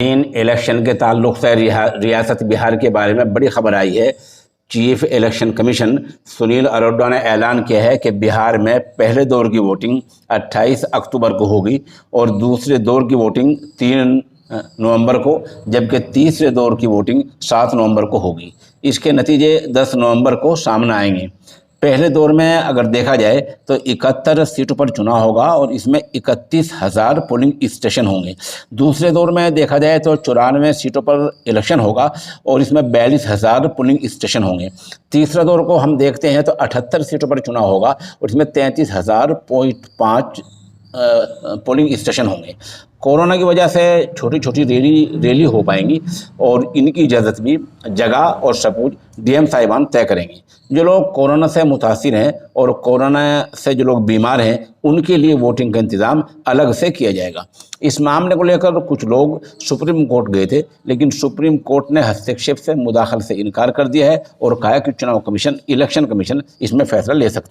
इन election के ताल्लुक से रियासत बिहार के बारे में बड़ी खबर आई है। Chief election commission Sunil Arora ने ऐलान किया है कि बिहार में पहले दौर की वोटिंग 28 अक्टूबर को होगी और दूसरे दौर की वोटिंग 3 नवंबर को, जबकि तीसरे दौर की वोटिंग 7 नवंबर को होगी। इसके नतीजे 10 नवंबर को सामने आएंगे। पहले दौर में अगर देखा जाए तो 71 सीटों पर चुनाव होगा और इसमें 31,000 पोलिंग स्टेशन होंगे। दूसरे दौर में देखा जाए तो 94 सीटों पर इलेक्शन होगा और इसमें 42,000 पोलिंग स्टेशन होंगे। तीसरा दौर को हम देखते हैं तो 78 सीटों पर चुनाव होगा और इसमें 33,000.5 पोलिंग स्टेशन होंगे। कोरोना की वजह से छोटी छोटी रैली हो पाएंगी और इनकी इजाज़त भी जगह और सबूत डीएम साहिबान तय करेंगे। जो लोग कोरोना से मुतासिर हैं और कोरोना से जो लोग बीमार हैं उनके लिए वोटिंग का इंतज़ाम अलग से किया जाएगा। इस मामले को लेकर कुछ लोग सुप्रीम कोर्ट गए थे, लेकिन सुप्रीम कोर्ट ने हस्तक्षेप से मुदाखल से इनकार कर दिया है और कहा कि चुनाव कमीशन, इलेक्शन कमीशन इसमें फैसला ले सकते हैं।